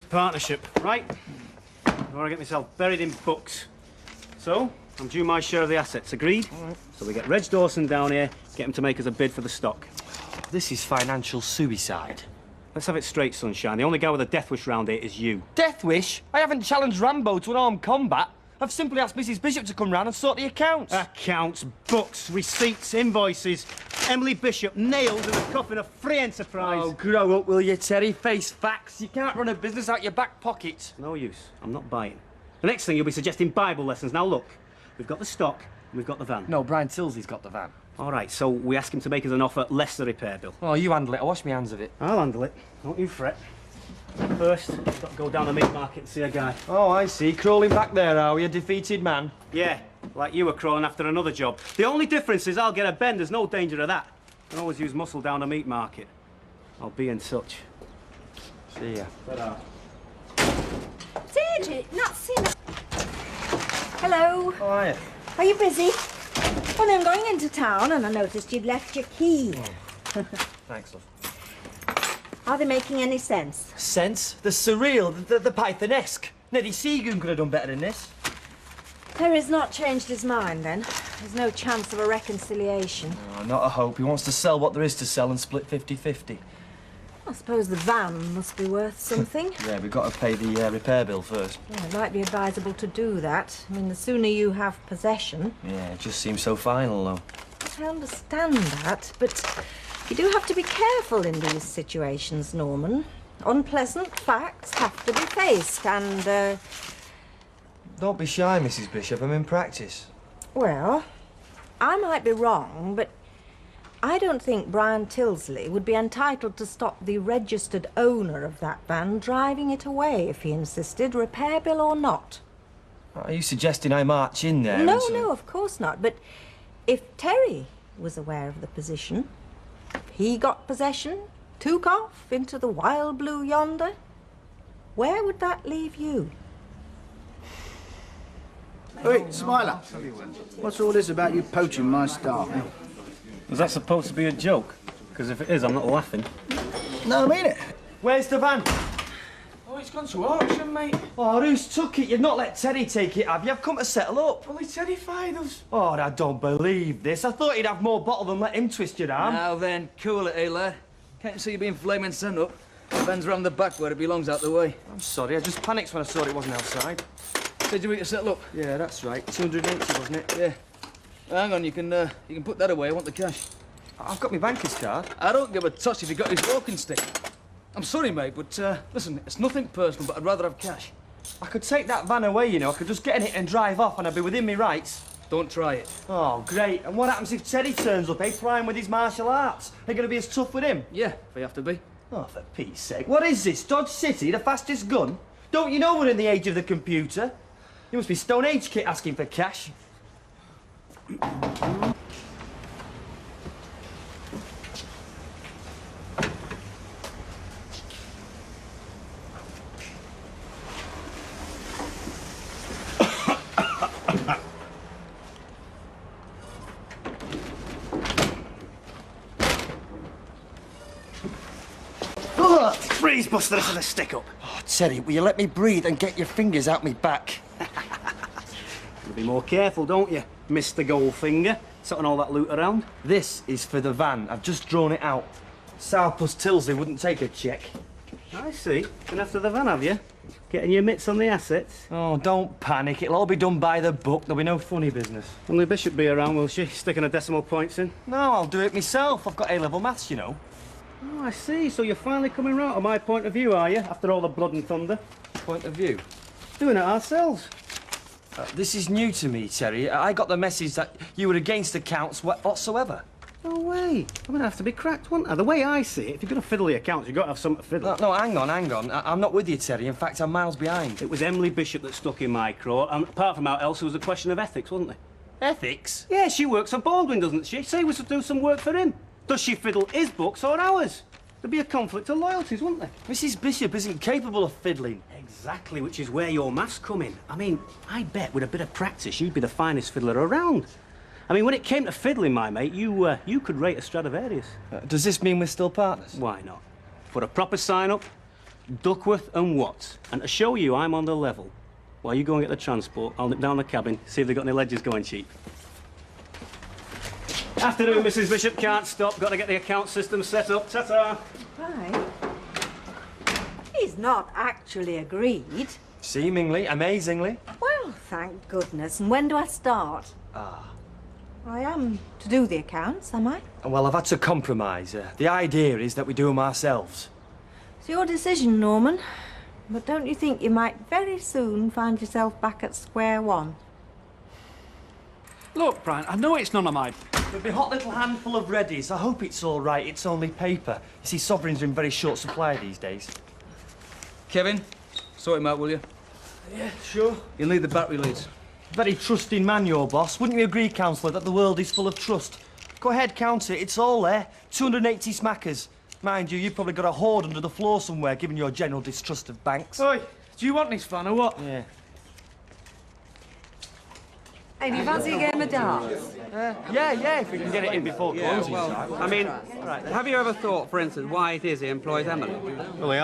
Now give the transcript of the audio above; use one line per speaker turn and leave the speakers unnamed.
Partnership, right? Or I get myself buried in books. So, I'm due my share of the assets, agreed?
All right.
So we get Reg Dawson down here, get him to make us a bid for the stock.
This is financial suicide.
Let's have it straight, Sunshine. The only guy with a death wish round here is you.
Death wish? I haven't challenged Rambo to an armed combat. I've simply asked Mrs. Bishop to come round and sort the accounts.
Accounts, books, receipts, invoices. Emily Bishop nailed in the coffin of free enterprise.
Oh, grow up, will you, Terry? Face facts. You can't run a business out your back pocket.
No use. I'm not buying. The next thing you'll be suggesting Bible lessons. Now look, we've got the stock, and we've got the van.
No, Brian Tilsley's got the van.
All right, so we ask him to make us an offer less the repair bill.
Oh, you handle it. I'll wash my hands of it.
I'll handle it. Don't you fret. First, I've got to go down the meat market and see a guy.
Oh, I see. Crawling back there, are we, a defeated man?
Yeah, like you were crawling after another job. The only difference is I'll get a bend. There's no danger of that. I can always use muscle down the meat market. I'll be in touch.
See ya.
Ta-da.
Deirdre, not seen her. Hello.
Oh, hiya.
Are you busy? Well, I'm going into town and I noticed you'd left your key.
Thanks, love.
Are they making any sense?
Sense? The surreal, the Pythonesque. Neddy Seagoon could have done better than this.
Terry's not changed his mind, then? There's no chance of a reconciliation?
Oh, not a hope. He wants to sell what there is to sell and split 50-50.
I suppose the van must be worth something.
Yeah, we've got to pay the repair bill first.
Yeah, it might be advisable to do that. I mean, the sooner you have possession...
Yeah, it just seems so final, though.
I understand that, but you do have to be careful in these situations, Norman. Unpleasant facts have to be faced, and,
Don't be shy, Mrs. Bishop. I'm in practice.
well, I might be wrong, but I don't think Brian Tilsley would be entitled to stop the registered owner of that van driving it away if he insisted, repair bill or not.
Are you suggesting I march in there?
No,
and so-
no, of course not. But if Terry was aware of the position, he got possession, took off into the wild blue yonder, where would that leave you?
Wait, Smiler. What's all this about you poaching my staff?
Was that supposed to be a joke? Because if it is, I'm not laughing.
No, I mean it.
Where's the van?
Oh, it's gone to auction, mate.
Oh, who's took it? You've not let Terry take it, have you? I've come to settle up.
Well, he terrified us.
Oh, I don't believe this. I thought he'd have more bottle than let him twist your arm.
Now then, cool it, eh, lad? Can't you see you being flaming sent up? The van's round the back where it belongs, out the way.
I'm sorry, I just panicked when I saw it wasn't outside.
Said you were to settle up?
Yeah, that's right. 280, wasn't it?
Yeah. Hang on, you can put that away. I want the cash.
I've got my banker's card.
I don't give a toss if you got his walking stick. I'm sorry, mate, but listen, it's nothing personal, but I'd rather have cash.
I could take that van away, you know. I could just get in it and drive off and I'd be within me rights.
Don't try it.
Oh, great. And what happens if Terry turns up, prying with his martial arts? Are you going to be as tough with him?
Yeah, if I have to be.
Oh, for Pete's sake. What is this? Dodge City, the fastest gun? Don't you know we're in the age of the computer? You must be Stone Age Kit asking for cash.
Freeze, Buster, this is a stick-up.
Oh, Terry, will you let me breathe and get your fingers out me back?
You'll be more careful, don't you, Mr. Goldfinger? Setting all that loot around.
This is for the van. I've just drawn it out. Sal plus Tilsley wouldn't take a cheque.
I see. Been after the van, have you? Getting your mitts on the assets.
Oh, don't panic. It'll all be done by the book. There'll be no funny business.
Only Bishop be around, will she? Sticking her decimal points in.
No, I'll do it myself. I've got A-level maths, you know.
Oh, I see. So you're finally coming round to my point of view, are you? After all the blood and thunder.
Point of view.
Doing it ourselves.
This is new to me, Terry. I got the message that you were against accounts whatsoever.
No way. I'm going to have to be cracked, won't I? The way I see it, if you're going to fiddle the accounts, you've got to have something to fiddle.
No, hang on. I'm not with you, Terry. In fact, I'm miles behind.
It was Emily Bishop that stuck in my craw, and apart from how else, it was a question of ethics, wasn't it?
Ethics?
Yeah, she works for Baldwin, doesn't she? Say we should do some work for him. Does she fiddle his books or ours? There'd be a conflict of loyalties, wouldn't there?
Mrs. Bishop isn't capable of fiddling.
Exactly, which is where your maths come in. I mean, I bet with a bit of practice, you'd be the finest fiddler around. I mean, when it came to fiddling, my mate, you could rate a Stradivarius.
Does this mean we're still partners?
Why not? Put a proper sign up, Duckworth and Watts. And to show you I'm on the level, while you go and get the transport, I'll nip down the cabin, see if they've got any ledgers going cheap. Afternoon, Mrs. Bishop. Can't stop. Got to get the account system set up. Ta-ta.
Right. He's not actually agreed.
Seemingly, amazingly.
Well, thank goodness. And when do I start? I am to do the accounts, am I?
Well, I've had to compromise. The idea is that we do them ourselves.
It's your decision, Norman. But don't you think you might very soon find yourself back at square one?
Look, Brian, I know it's none of my...
There'll be a hot little handful of readies. I hope it's all right. It's only paper. You see, sovereigns are in very short supply these days.
Kevin, sort him out, will you?
Yeah, sure.
You'll need the battery leads.
Very trusting man, your boss. Wouldn't you agree, Councillor, that the world is full of trust? Go ahead, count it. It's all there. 280 smackers. Mind you, you've probably got a hoard under the floor somewhere, given your general distrust of banks.
Oi, do you want this van or what?
Yeah.
Hey, do you fancy a game of darts?
Yeah, if we can get it in before closing.
I mean, have you ever thought, for instance, why it is he employs Emily?
Well,